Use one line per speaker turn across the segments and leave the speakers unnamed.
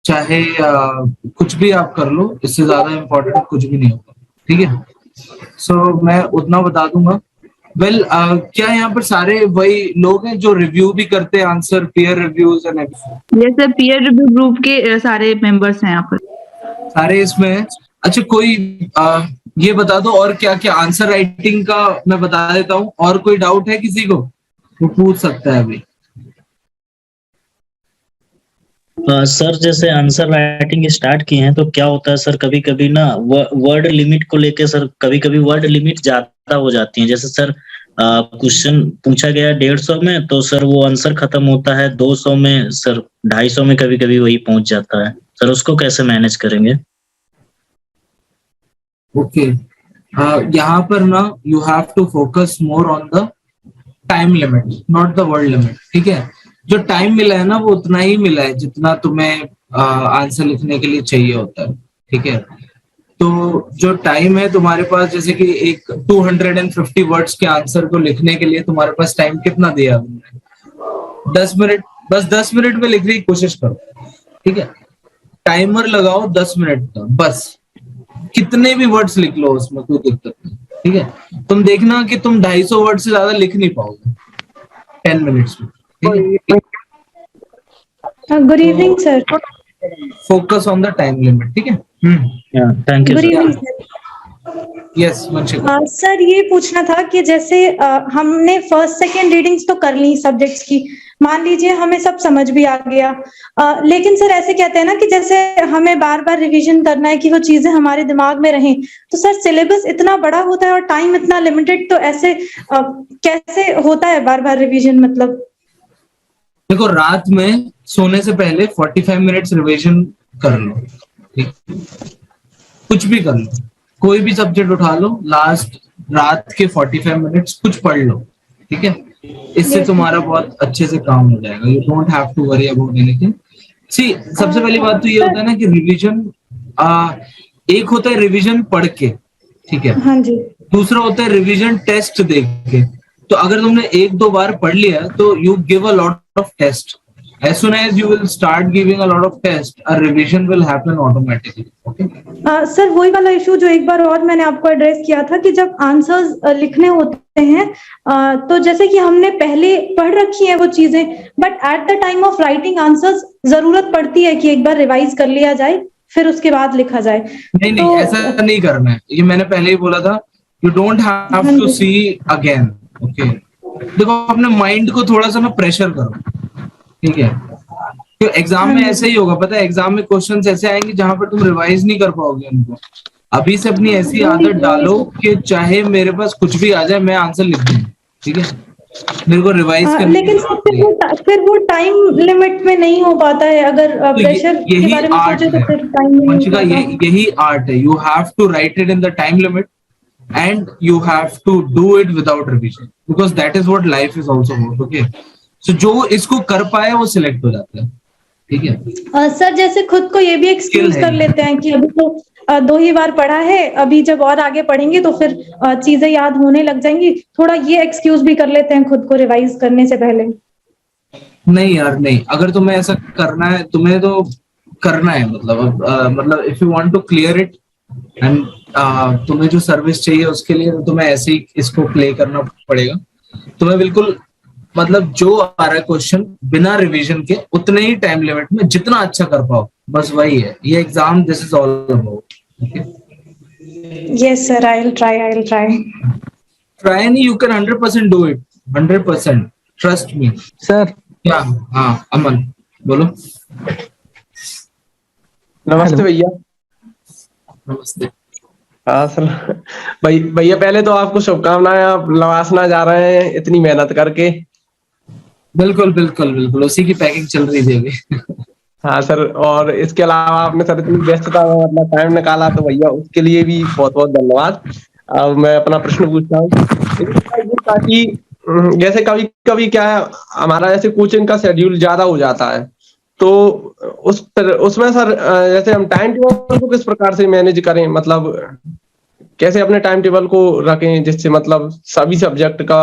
चाहे कुछ भी आप कर लो, इससे ज्यादा इम्पोर्टेंट कुछ भी नहीं होगा, ठीक है। सो मैं उतना बता दूंगा। वेल क्या यहाँ पर सारे वही लोग हैं जो रिव्यू भी करते हैं answer, peer reviews and
yes sir, peer review group के सारे मेंबर्स हैं यहाँ पर।
सारे इसमें हैं। अच्छा कोई ये बता दो और क्या क्या आंसर राइटिंग का मैं बता देता हूँ, और कोई डाउट है किसी को वो पूछ सकता है अभी।
सर जैसे आंसर राइटिंग स्टार्ट किए हैं तो क्या होता है सर, कभी कभी ना वर्ड लिमिट को लेके सर कभी कभी वर्ड लिमिट ज्यादा हो जाती है। जैसे सर क्वेश्चन पूछा गया 150 में तो सर वो आंसर खत्म होता है 200 में, सर 250 में कभी कभी वही पहुंच जाता है। सर उसको कैसे मैनेज करेंगे?
ओके यहाँ पर ना you have to focus more on the time limit, not the word limit, ठीक है। जो टाइम मिला है ना वो उतना ही मिला है जितना तुम्हें आंसर लिखने के लिए चाहिए होता है, ठीक है। तो जो टाइम है तुम्हारे पास, जैसे कि एक 250 वर्ड्स के आंसर को लिखने के लिए तुम्हारे पास टाइम कितना दिया तुमने? 10 मिनट। बस 10 मिनट में लिखने की कोशिश करो, ठीक है। टाइमर लगाओ 10 मिनट का, बस कितने भी वर्ड्स लिख लो उसमें कोई दिक्कत नहीं, ठीक है। तुम देखना कि तुम 250 वर्ड से ज्यादा लिख नहीं पाओगे 10 मिनट्स में, ठीक है।
Good evening sir.
Focus on the time limit, ठीक है।
Thank you
good
sir.
Evening sir.
Yes Vanshika.
Sir ये पूछना था कि जैसे हमने फर्स्ट सेकेंड रीडिंग्स तो कर ली सब्जेक्ट्स की, मान लीजिए हमें सब समझ भी आ गया, लेकिन सर ऐसे कहते हैं ना कि जैसे हमें बार बार रिवीजन करना है कि वो चीजें हमारे दिमाग में रहें, तो सर सिलेबस इतना बड़ा होता है और टाइम इतना लिमिटेड, तो ऐसे कैसे होता है बार बार रिवीजन? मतलब
देखो रात में सोने से पहले 45 मिनट्स रिवीजन कर लो, ठीक, कुछ भी कर लो, कोई भी सब्जेक्ट उठा लो, लास्ट रात के 45 मिनट्स कुछ पढ़ लो, ठीक है। इससे तुम्हारा बहुत अच्छे से काम हो जाएगा। You don't have to worry about anything. See सबसे पहली बात तो ये होता है ना कि रिवीजन एक होता है रिवीजन पढ़ के, ठीक है।
हाँ जी।
दूसरा होता है रिवीजन टेस्ट देख के। तो अगर तुमने एक दो बार पढ़ लिया तो you give a lot of test. As soon as you will start giving a lot of tests, a revision will happen automatically. Okay?
Sir वही वाला इशू जो एक बार और मैंने आपको एड्रेस किया था कि जब आंसर्स लिखने होते हैं तो जैसे कि हमने पहले पढ़ रखी है वो चीजें, but at the time of writing answers जरूरत पड़ती है कि एक बार रिवाइज कर लिया जाए फिर उसके बाद लिखा जाए।
नहीं नहीं, ऐसा नहीं करना है, ये मैंने पहले ही बोला था। You don't have to see again. Okay, देखो अपने माइंड को थोड़ा सा ना प्रेशर करो, ठीक है। तो एग्जाम में ऐसे ही होगा, पता है, एग्जाम में क्वेश्चंस ऐसे आएंगे जहां पर तुम रिवाइज नहीं कर पाओगे उनको। अभी से अपनी ऐसी आदत डालो कि चाहे मेरे पास कुछ भी आ जाए मैं आंसर लिख दूं, ठीक है। मेरे को रिवाइज करने
लेकिन फिर वो टाइम लिमिट में नहीं हो पाता है। अगर प्रेशर के बारे में सोचे तो फिर टाइम
यही आर्ट है। You have to write it in the time limit and you have to do it without revision, because that is what life is also about. Okay, so जो इसको कर पाया वो सिलेक्ट हो जाता है, ठीक है।
सर जैसे खुद को ये भी एक्सक्यूज कर लेते हैं कि अभी तो 2 ही बार पढ़ा है, अभी जब और आगे पढ़ेंगे तो फिर चीजें याद होने लग जाएंगी, थोड़ा ये एक्सक्यूज भी कर लेते हैं खुद को रिवाइज करने से पहले।
नहीं यार नहीं, अगर तुम्हें ऐसा करना है, तुम्हें तो करना है, मतलब if you want to clear it and तुम्हें जो सर्विस चाहिए उसके लिए तो तुम्हें ऐसे ही इसको प्ले करना पड़ेगा। तुम्हें बिल्कुल मतलब जो आ रहा है क्वेश्चन बिना रिवीजन के उतने ही टाइम लिमिट में जितना अच्छा कर पाओ, बस वही है ये exam. This is all about.
Yes sir, I will try.
Try नहीं, you can 100% do it, 100%, trust me
sir.
क्या? हाँ अमन बोलो।
नमस्ते भैया।
नमस्ते।
हाँ सर, भैया पहले तो आपको शुभकामनाएं, आप लवासना जा रहे हैं इतनी मेहनत करके।
बिल्कुल बिल्कुल बिल्कुल, उसी की पैकिंग चल रही थी अभी।
हाँ सर, और इसके अलावा आपने सर इतनी व्यस्तता में अपना टाइम निकाला तो भैया उसके लिए भी बहुत बहुत धन्यवाद। अब मैं अपना प्रश्न पूछता हूँ ताकि जैसे कभी कभी क्या है, हमारा जैसे कोचिंग का शेड्यूल ज्यादा हो जाता है तो उसमें सर जैसे हम टाइम टेबल को किस प्रकार से मैनेज करें, मतलब कैसे अपने टाइम टेबल को रखें जिससे मतलब सभी सब्जेक्ट का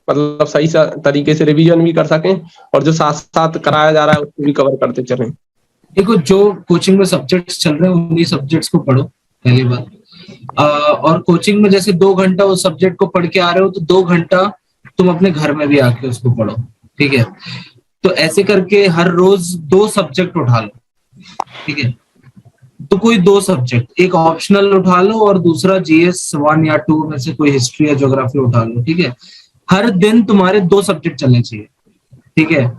मतलब सही तरीके से रिवीजन भी कर सकें और जो साथ साथ कराया जा रहा है उसको भी कवर करते चलें।
देखो जो कोचिंग में सब्जेक्ट्स चल रहे हैं उन्हीं सब्जेक्ट्स को पढ़ो पहली बात। और कोचिंग में जैसे 2 घंटा उस सब्जेक्ट को पढ़ के आ रहे हो तो 2 घंटा तुम अपने घर में भी आके उसको पढ़ो, ठीक है। तो ऐसे करके हर रोज 2 सब्जेक्ट उठा लो, ठीक है। तो कोई 2 सब्जेक्ट, एक ऑप्शनल उठा लो और दूसरा GS 1 या 2 में से कोई हिस्ट्री या ज्योग्राफी उठा लो, ठीक है। हर दिन तुम्हारे 2 सब्जेक्ट चलने चाहिए, ठीक है।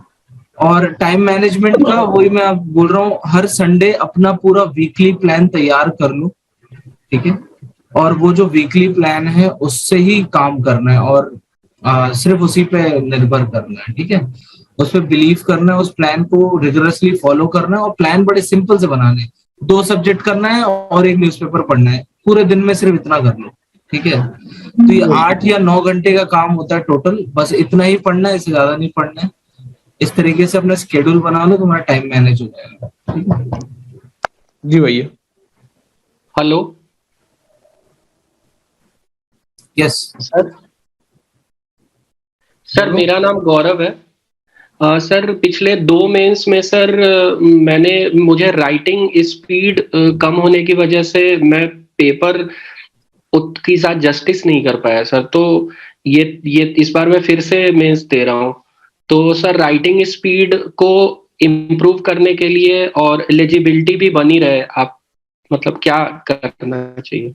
और टाइम मैनेजमेंट का वही मैं आप बोल रहा हूँ, हर संडे अपना पूरा वीकली प्लान तैयार कर लो, ठीक है। और वो जो वीकली प्लान है उससे ही काम करना है और सिर्फ उसी पे निर्भर करना है, ठीक है। उस पर बिलीव करना है, उस प्लान को रिगरसली फॉलो करना है और प्लान बड़े सिंपल से बनाने, 2 सब्जेक्ट करना है और एक न्यूज़पेपर पढ़ना है, पूरे दिन में सिर्फ इतना कर लो, ठीक है। तो ये 8 या 9 घंटे का काम होता है टोटल, बस इतना ही पढ़ना है, इससे ज्यादा नहीं पढ़ना है। इस तरीके से अपना स्केड्यूल बना लो, तुम्हारा टाइम मैनेज हो जाएगा, ठीक है।
जी भैया।
हेलो
यस
सर, मेरा नाम गौरव है। सर पिछले 2 मेंस में सर मुझे राइटिंग स्पीड कम होने की वजह से मैं पेपर की साथ जस्टिस नहीं कर पाया सर। तो ये इस बार मैं फिर से मेंस दे रहा हूँ। तो सर राइटिंग स्पीड को इम्प्रूव करने के लिए और एलिजिबिलिटी भी बनी रहे, आप मतलब क्या करना चाहिए?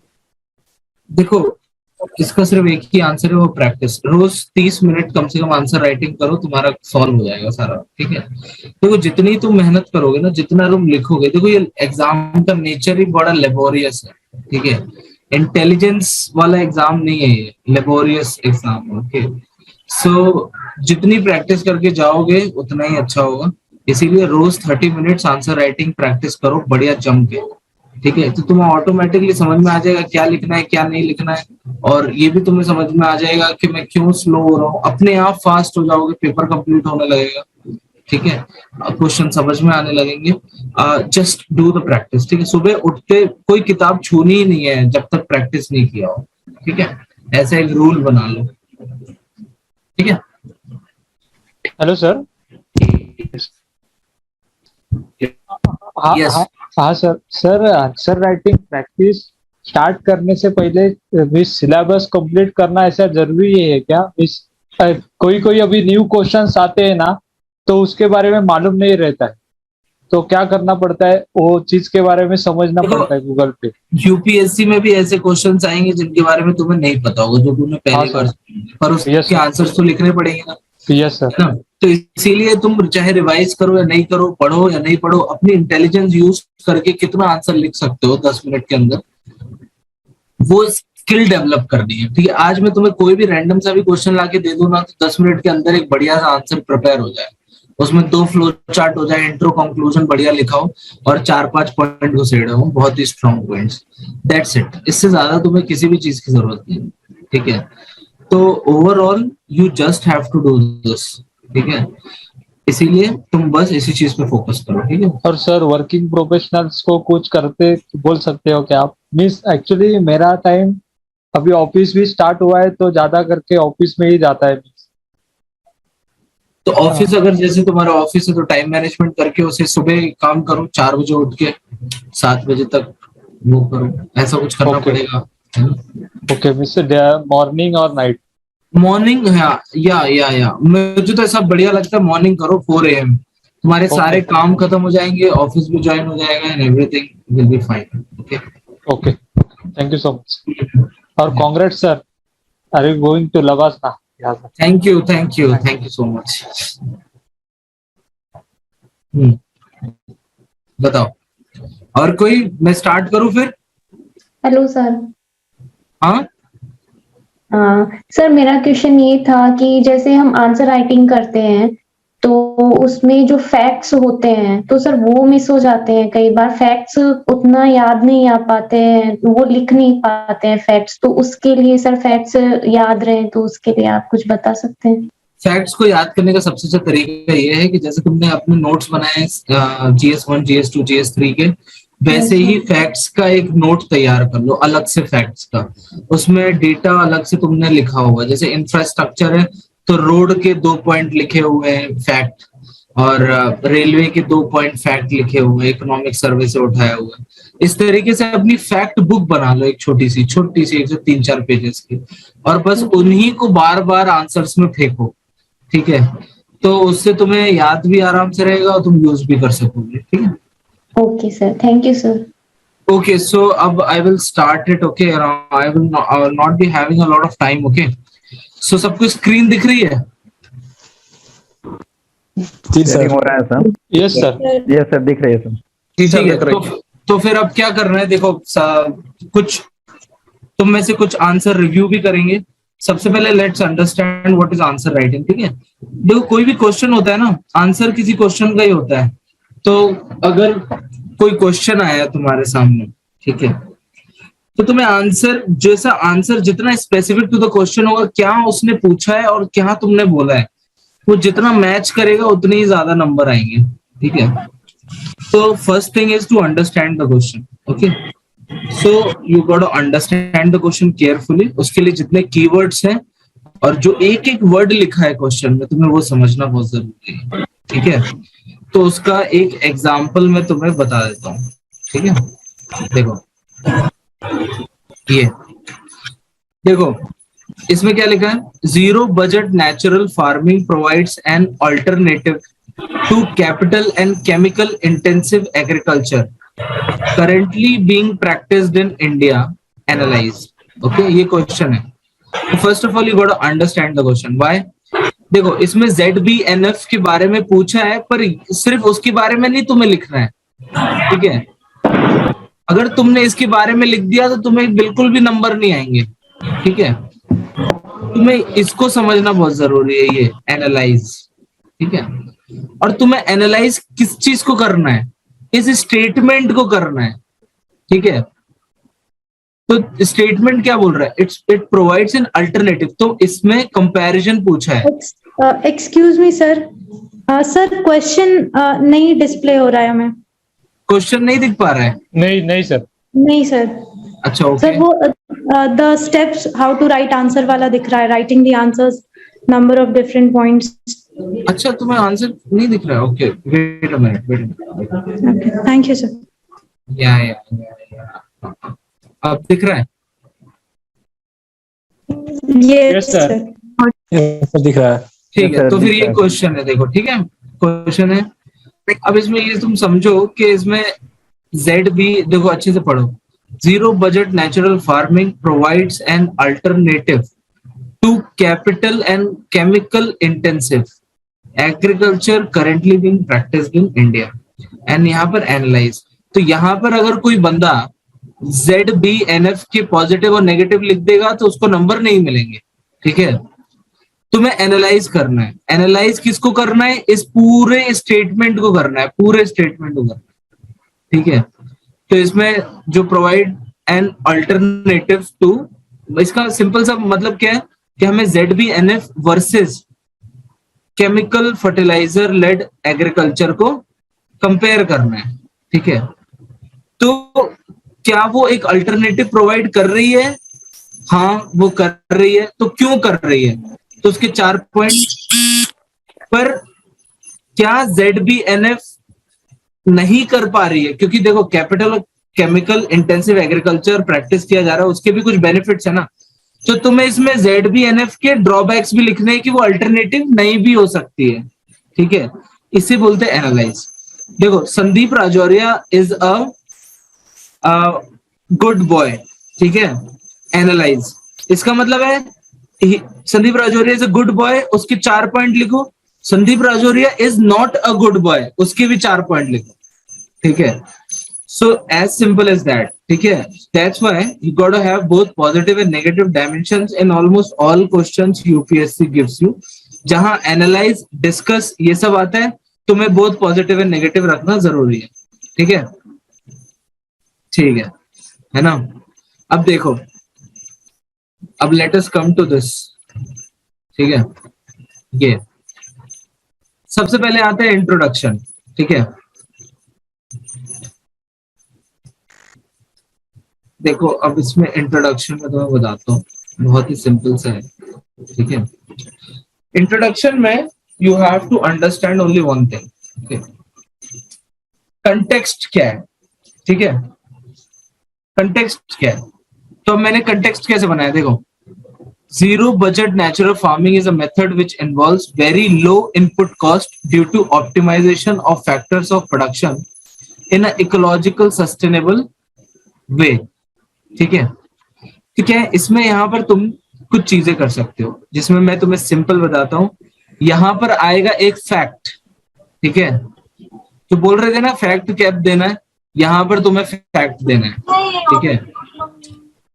देखो इसका सिर्फ एक ही आंसर है, वो प्रैक्टिस। रोज 30 मिनट कम से कम आंसर राइटिंग करो, तुम्हारा सॉल्व हो जाएगा सारा, ठीक है। देखो जितनी तुम मेहनत करोगे ना, जितना तुम लिखोगे, देखो ये एग्जाम का नेचर ही बड़ा लेबोरियस है, ठीक है। इंटेलिजेंस वाला एग्जाम नहीं है ये, लेबोरियस एग्जाम, ओके। सो जितनी प्रैक्टिस करके जाओगे उतना ही अच्छा होगा। इसीलिए रोज 30 मिनट्स आंसर राइटिंग प्रैक्टिस करो बढ़िया जम के, ठीक है। तो तुम्हें ऑटोमेटिकली समझ में आ जाएगा क्या लिखना है क्या नहीं लिखना है, और ये भी तुम्हें समझ में आ जाएगा कि मैं क्यों स्लो हो रहा हूँ। अपने आप फास्ट हो जाओगे, पेपर कंप्लीट होने लगेगा, ठीक है। क्वेश्चन समझ में आने लगेंगे। जस्ट डू द प्रैक्टिस, ठीक है। सुबह उठते कोई किताब छूनी ही नहीं है जब तक प्रैक्टिस नहीं किया हो, ठीक है। ऐसा एक रूल बना लो, ठीक है।
Hello sir.
Yes.
हाँ sir answer writing practice start करने से पहले सिलेबस कंप्लीट करना ऐसा जरूरी है क्या? कोई अभी न्यू क्वेश्चंस आते हैं ना, तो उसके बारे में मालूम नहीं रहता है, तो क्या करना पड़ता है? वो चीज के बारे में समझना पड़ता है गूगल पे।
यूपीएससी में भी ऐसे क्वेश्चंस आएंगे जिनके बारे में तुम्हें नहीं पता होगा, जो तुमने पहले बार, पर उसके आंसर्स तो लिखने पड़ेंगे ना।
Yes sir.
ना, तो इसीलिए तुम चाहे रिवाइज करो या नहीं करो, पढ़ो या नहीं पढ़ो, अपनी इंटेलिजेंस यूज करके कितना आंसर लिख सकते हो 10 मिनट के अंदर, वो स्किल डेवलप करनी है, ठीक है। आज मैं तुम्हें कोई भी रैंडम सा भी क्वेश्चन लाके दे दूं ना, तो 10 मिनट के अंदर एक बढ़िया सा आंसर प्रिपेयर हो जाए, उसमें 2 फ्लो चार्ट हो जाए, इंट्रो कंक्लूजन बढ़िया लिखाओ और 4-5 पॉइंट घुसेड़े हो, बहुत ही स्ट्रॉन्ग पॉइंट्स, दैट्स इट। इससे ज्यादा तुम्हें किसी भी चीज की जरूरत नहीं, ठीक है। तो overall you just have to do this, ठीक है। इसीलिए तुम बस इसी चीज पे फोकस करो, ठीक है।
और सर वर्किंग प्रोफेशनल्स को कुछ करते बोल सकते हो क्या आप? मीन्स एक्चुअली मेरा टाइम अभी ऑफिस भी स्टार्ट हुआ है, तो ज्यादा करके ऑफिस में ही जाता है।
तो ऑफिस अगर जैसे तुम्हारा ऑफिस है तो टाइम मैनेजमेंट करके उसे सुबह काम करो, 4 बजे उठ के 7 बजे तक वो करो, ऐसा कुछ करना पड़ेगा।
ओके मिस्टर, मॉर्निंग और नाइट?
मॉर्निंग या मुझे तो ऐसा बढ़िया लगता है, मॉर्निंग करो 4 AM, तुम्हारे सारे काम खत्म हो जाएंगे, ऑफिस भी ज्वाइन हो जाएगा and everything will be fine, okay.
Thank you so much और congrats sir, are you going to Lavasa?
Thank you so much. बताओ और कोई, मैं स्टार्ट करूं फिर?
Hello sir.
हाँ
सर मेरा क्वेश्चन ये था कि जैसे हम आंसर राइटिंग करते हैं तो उसमें जो फैक्ट्स होते हैं तो सर वो मिस हो जाते हैं, कई बार फैक्ट्स उतना याद नहीं आ पाते हैं, वो लिख नहीं पाते हैं फैक्ट्स, तो उसके लिए सर फैक्ट्स याद रहे तो उसके लिए आप कुछ बता सकते हैं?
फैक्ट्स को याद करने का सबसे अच्छा तरीका ये है कि जैसे तुमने अपने नोट्स बनाए GS1, GS2, GS3 के, वैसे ही फैक्ट्स का एक नोट तैयार कर लो अलग से फैक्ट्स का। उसमें डेटा अलग से तुमने लिखा हुआ है, जैसे इंफ्रास्ट्रक्चर है तो रोड के 2 पॉइंट लिखे हुए हैं फैक्ट, और रेलवे के 2 पॉइंट फैक्ट लिखे हुए, इकोनॉमिक सर्वे से उठाया हुआ है। इस तरीके से अपनी फैक्ट बुक बना लो, एक छोटी सी 103-4 पेजेस की, और बस उन्हीं को बार बार आंसर्स में फेंको, ठीक है? तो उससे तुम्हें याद भी आराम से रहेगा और तुम यूज भी कर सकोगे, ठीक है?
Okay sir, thank you sir.
Okay, so I will start it. Okay, I will not be having a lot of time. Okay, so सबको स्क्रीन दिख रही है?
जी सर, हो रहा है sir.
Yes sir,
yes sir, दिख रही है सर।
ठीक है, तो फिर अब क्या करना है, देखो कुछ तुम में से कुछ आंसर रिव्यू भी करेंगे। सबसे पहले let's understand what is answer writing, ठीक है? देखो कोई भी क्वेश्चन होता है ना, आंसर किसी क्वेश्चन का ही होता है। तो अगर कोई क्वेश्चन आया तुम्हारे सामने, ठीक है, तो तुम्हें आंसर, जैसा आंसर जितना स्पेसिफिक टू द क्वेश्चन होगा, क्या उसने पूछा है और क्या तुमने बोला है, वो जितना मैच करेगा उतने ही ज्यादा नंबर आएंगे, ठीक है? तो first thing is to understand the question. Okay, so you got to understand the question carefully. उसके लिए जितने कीवर्ड्स हैं और जो एक एक वर्ड लिखा है क्वेश्चन में, तुम्हें वो समझना बहुत जरूरी है, ठीक है? तो उसका एक एग्जाम्पल मैं तुम्हें बता देता हूँ, ठीक है? देखो, ये देखो, इसमें क्या लिखा है? Zero budget natural farming provides an alternative to capital and chemical intensive agriculture currently being practiced in India. Analyze. Okay, ये क्वेश्चन है। First of all you got to understand the question. Why? देखो, इसमें ZBNF के बारे में पूछा है, पर सिर्फ उसके बारे में नहीं तुम्हें लिखना है, ठीक है? अगर तुमने इसके बारे में लिख दिया तो तुम्हें बिल्कुल भी नंबर नहीं आएंगे, ठीक है? तुम्हें इसको समझना बहुत जरूरी है, ये एनालाइज, ठीक है? और तुम्हें एनालाइज किस चीज को करना है? इस स्टेटमेंट को करना है, ठीक है? तो स्टेटमेंट क्या बोल रहा है? It provides an alternative. तो इसमें कंपैरिजन पूछा है।
Excuse me sir, sir question नहीं डिस्प्ले हो रहा है हमें।
क्वेश्चन नहीं दिख पा रहा है?
नहीं सर।
नहीं सर।
अच्छा, ओके।
सर वो the steps how to write answer वाला दिख रहा है, writing the answers, number of different points.
अच्छा, तुम्हें आंसर नहीं दिख रहा है? Okay, wait a minute.
Thank you sir.
या अब दिख रहा है?
Yes sir.
दिख रहा है।
ठीक है, तो फिर ये क्वेश्चन है, देखो, ठीक है? क्वेश्चन है। अब इसमें ये तुम समझो कि इसमें ZB, देखो अच्छे से पढ़ो। Zero budget natural farming provides an alternative to capital and chemical intensive agriculture currently being practiced in India. And यहाँ पर एनालाइज, तो यहाँ पर अगर कोई बंदा ZBNF के पॉजिटिव और नेगेटिव लिख देगा तो उसको नंबर नहीं मिलेंगे, ठीक है? तुम्हें एनालाइज करना है। एनालाइज किसको करना है? इस पूरे स्टेटमेंट को करना है, पूरे स्टेटमेंट को करना है, ठीक है? तो इसमें जो प्रोवाइड एन अल्टरनेटिव टू, इसका सिंपल सा मतलब क्या है कि हमें ZBNF versus chemical fertiliser led agriculture को कंपेयर करना है, ठीक है? तो क्या वो एक अल्टरनेटिव प्रोवाइड कर रही है? हाँ, वो कर रही है। तो क्यों कर रही है? तो उसके 4 पॉइंट। पर क्या ZBNF नहीं कर पा रही है? क्योंकि देखो, कैपिटल और केमिकल इंटेंसिव एग्रीकल्चर प्रैक्टिस किया जा रहा है, उसके भी कुछ बेनिफिट्स है ना। तो तुम्हें इसमें ZBNF के ड्रॉबैक्स भी लिखने हैं कि वो अल्टरनेटिव नहीं भी हो सकती है, ठीक है? इसे बोलते हैं एनालाइज। देखो, Sandeep Rajauria is a good boy, ठीक है? एनालाइज, इसका मतलब है Sandeep Rajauria is a good boy, उसके 4 पॉइंट लिखो। Sandeep Rajauria is not a good boy, उसके भी 4 पॉइंट लिखो, ठीक है? So as simple as that, ठीक है? That's why you got to have both positive and negative dimensions in almost all questions UPSC gives you. जहां analyze, discuss ये सब आता है, तुम्हें both positive and negative रखना जरूरी है, ठीक है? ठीक है ना? अब देखो, अब let us come to this, ठीक है? ये सबसे पहले आता है इंट्रोडक्शन, ठीक है? देखो, अब इसमें इंट्रोडक्शन में तो मैं बताता हूँ, बहुत ही सिंपल सा है, ठीक है? इंट्रोडक्शन में you have to understand only one thing. Okay. Context क्या है, ठीक है, कंटेक्स्ट क्या है. तो मैंने कंटेक्स्ट कैसे बनाया, देखो, zero budget natural farming is a method which involves very low input cost due to optimization of factors of production in an ecological sustainable way. ठीक है, ठीक है. इसमें यहाँ पर तुम कुछ चीजें कर सकते हो, जिसमें मैं तुम्हें सिंपल बताता हूँ. यहाँ पर आएगा एक फैक्ट, ठीक है, तो बोल रहे थे ना फैक्ट कैप देना है, यहाँ पर तुम्हें फैक्ट देना है, ठीक है.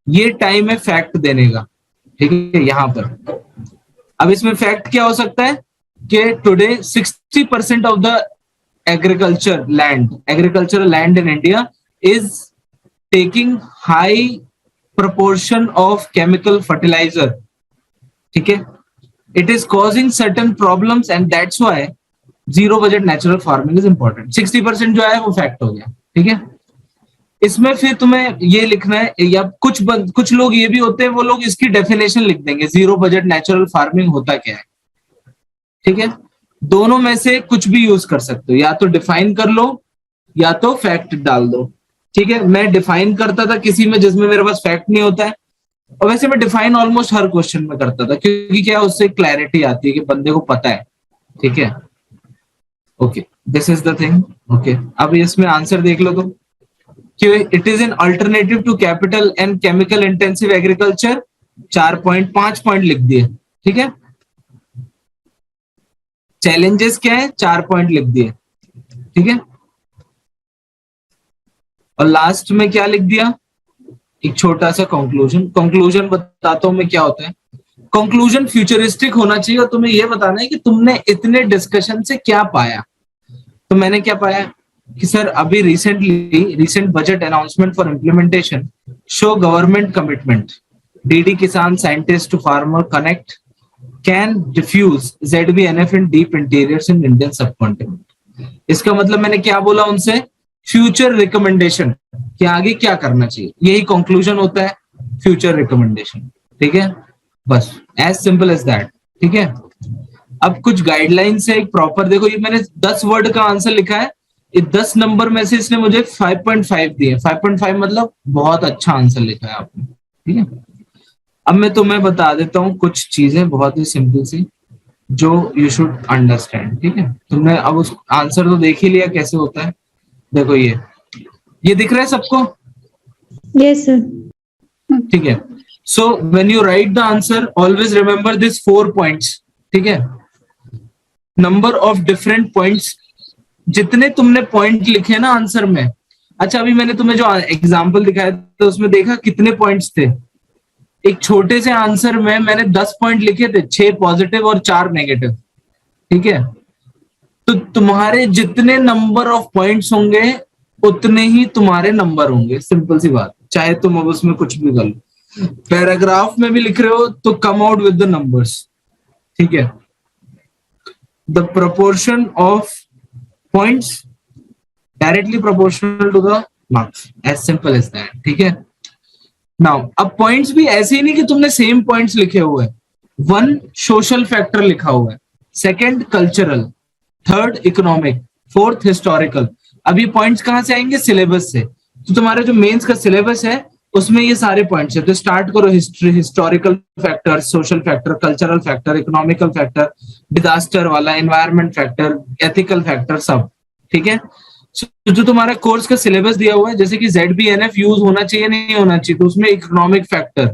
ये टाइम है फैक्ट देने का, ठीक है. यहाँ पर अब इसमें फैक्ट क्या हो सकता है कि today 60% of the agricultural land in India is taking high proportion of chemical fertilizer, ठीक है. It is causing certain problems and that's why zero budget natural farming is important. 60% जो है वो फैक्ट हो गया, ठीक है. इसमें फिर तुम्हें ये लिखना है, या कुछ लोग ये भी होते हैं, वो लोग इसकी डेफिनेशन लिख देंगे, जीरो बजट नेचुरल फार्मिंग होता क्या है, ठीक है. दोनों में से कुछ भी यूज कर सकते हो, या तो डिफाइन कर लो या तो फैक्ट डाल दो, ठीक है. मैं डिफाइन करता था किसी में जिसमें मेरे पास फैक्ट नहीं होता है, और वैसे मैं डिफाइन ऑलमोस्ट हर क्वेश्चन में करता था, क्योंकि क्या उससे क्लैरिटी आती है कि बंदे को पता है, ठीक है. Okay, this is the thing. Okay, अब इसमें आंसर देख लो तुम कि it is an alternative to capital and chemical intensive agriculture. 4.5 point लिख दिए, ठीक है. चैलेंजेस क्या है, 4 पॉइंट लिख दिए, ठीक है. और लास्ट में क्या लिख दिया, एक छोटा सा कंक्लूजन बताता हूं मैं क्या होता है. कंक्लूजन फ्यूचरिस्टिक होना चाहिए और तुम्हें यह बताना है कि तुमने इतने डिस्कशन से क्या पाया. तो मैंने क्या पाया कि सर अभी recent budget announcement for implementation show government commitment, DD Kisan scientist to farmer connect can diffuse ZBNF in deep interiors in Indian subcontinent. इसका मतलब मैंने क्या बोला उनसे, फ्यूचर रिकमेंडेशन कि आगे क्या करना चाहिए. यही कंक्लूजन होता है, फ्यूचर रिकमेंडेशन, ठीक है. बस एज सिंपल एज दैट, ठीक है. अब कुछ गाइडलाइंस है एक प्रॉपर. देखो ये मैंने 10 वर्ड का आंसर लिखा है, ये 10 नंबर में से इसने मुझे 5.5 दिए. 5.5 मतलब बहुत अच्छा आंसर लिखा है आपने, ठीक है. अब मैं तुम्हें बता देता हूँ कुछ चीजें बहुत ही सिंपल सी जो यू शुड अंडरस्टैंड, ठीक है. तुमने अब उस आंसर तो देख ही लिया कैसे होता है. देखो ये दिख रहा है सबको?
Yes sir.
ठीक है. So when you right the answer always remember this 4 points, ठीक है. नंबर ऑफ डिफरेंट पॉइंट्स, जितने तुमने पॉइंट लिखे ना आंसर में. अच्छा, अभी मैंने तुम्हें जो एग्जांपल दिखाया तो उसमें देखा कितने पॉइंट्स थे. एक छोटे से आंसर में मैंने 10 पॉइंट लिखे थे, 6 पॉजिटिव और 4 नेगेटिव, ठीक है. तो तुम्हारे जितने नंबर ऑफ पॉइंट्स होंगे उतने ही तुम्हारे नंबर होंगे. सिंपल सी बात. चाहे तुम अब उसमें कुछ भी कर लो, पैराग्राफ में भी लिख रहे हो तो come out with the numbers, ठीक है. The proportion of points directly proportional to the marks, as simple as that, ठीक है. नाउ अब पॉइंट्स भी ऐसे ही नहीं कि तुमने सेम पॉइंट्स लिखे हुए. 1 सोशल फैक्टर लिखा हुआ है, 2 कल्चरल, 3 इकोनॉमिक, 4 हिस्टोरिकल. अभी पॉइंट्स कहां से आएंगे, सिलेबस से. तो तुम्हारा जो मेंस का सिलेबस है उसमें ये सारे पॉइंट्स है. तो स्टार्ट करो history, historical factor, social factor, cultural factor, economical factor, disaster वाला, एनवायरमेंट फैक्टर, एथिकल फैक्टर, सब, ठीक है. जो तुम्हारा कोर्स का सिलेबस दिया हुआ है, जैसे कि ZBNF यूज होना चाहिए नहीं होना चाहिए, तो उसमें इकोनॉमिक फैक्टर,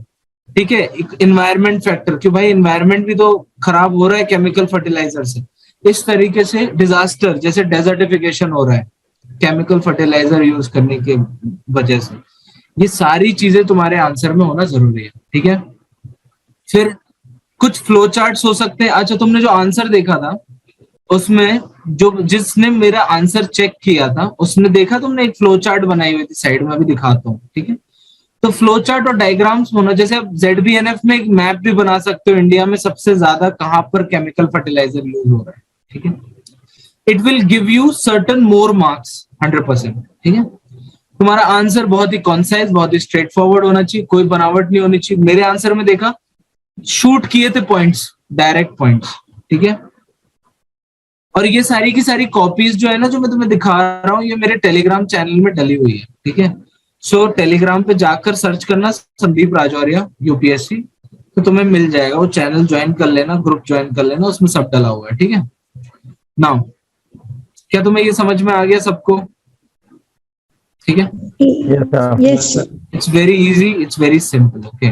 ठीक है, एनवायरमेंट फैक्टर कि भाई एनवायरमेंट भी तो खराब हो रहा है केमिकल फर्टिलाइजर से. इस तरीके से डिजास्टर, जैसे डेजर्टिफिकेशन हो रहा है केमिकल फर्टिलाइजर यूज करने की वजह से. ये सारी चीजें तुम्हारे आंसर में होना जरूरी है, ठीक है. फिर कुछ फ्लो चार्ट्स हो सकते हैं. अच्छा, तुमने जो आंसर देखा था उसमें जिसने मेरा आंसर चेक किया था उसने देखा, तुमने एक फ्लो चार्ट बनाई हुई थी साइड में, अभी दिखाता हूँ, ठीक है. तो फ्लो चार्ट और डायग्राम्स होना, जैसे आप ZBNF में एक मैप भी बना सकते हो इंडिया में सबसे ज्यादा कहां पर केमिकल फर्टिलाइजर यूज हो रहा है, ठीक है. It will give you certain more marks 100%, ठीक है. तुम्हारा आंसर बहुत ही कॉन्साइज, बहुत ही स्ट्रेट फॉरवर्ड होना चाहिए, कोई बनावट नहीं होनी चाहिए. मेरे आंसर में देखा शूट किए थे पॉइंट्स, डायरेक्ट पॉइंट्स, ठीक है. और ये सारी की सारी कॉपीज जो है ना, जो मैं तुम्हें दिखा रहा हूँ, ये मेरे टेलीग्राम चैनल में डली हुई है, ठीक है। सो टेलीग्राम पे जाकर सर्च करना संदीप राजौरिया यूपीएससी, तो तुम्हें मिल जाएगा। वो चैनल ज्वाइन कर लेना, ग्रुप ज्वाइन कर लेना, उसमें सब डला हुआ है, ठीक है। नाउ क्या तुम्हें ये समझ में आ गया सबको? ठीक है,
yes
it's very easy, it's very simple, okay.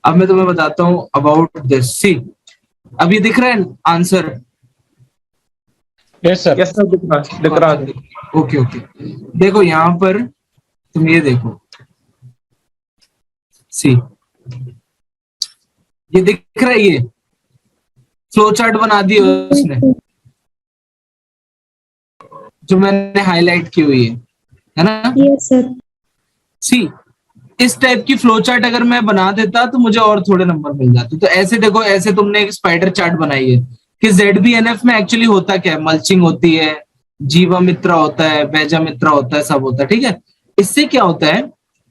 अब मैं तुम्हें बताता हूँ अबाउट दिस। सी, अब ये दिख रहा है answer?
Yes sir.
Yes sir, दिख रहा है।
ओके ओके, देखो यहाँ पर तुम ये देखो, सी ये दिख रहा है, ये फ्लो चार्ट बना दी उसने जो मैंने हाईलाइट की हुई है ना।
Yes sir.
सी, इस टाइप की फ्लो चार्ट अगर मैं बना देता तो मुझे और थोड़े नंबर मिल जाते। तो ऐसे देखो, ऐसे तुमने एक स्पाइडर चार्ट बनाई है कि ZBNF में एक्चुअली होता क्या है, मल्चिंग होती है, जीवामित्रा होता है, बैजामित्रा होता है, सब होता है, ठीक है। इससे क्या होता है,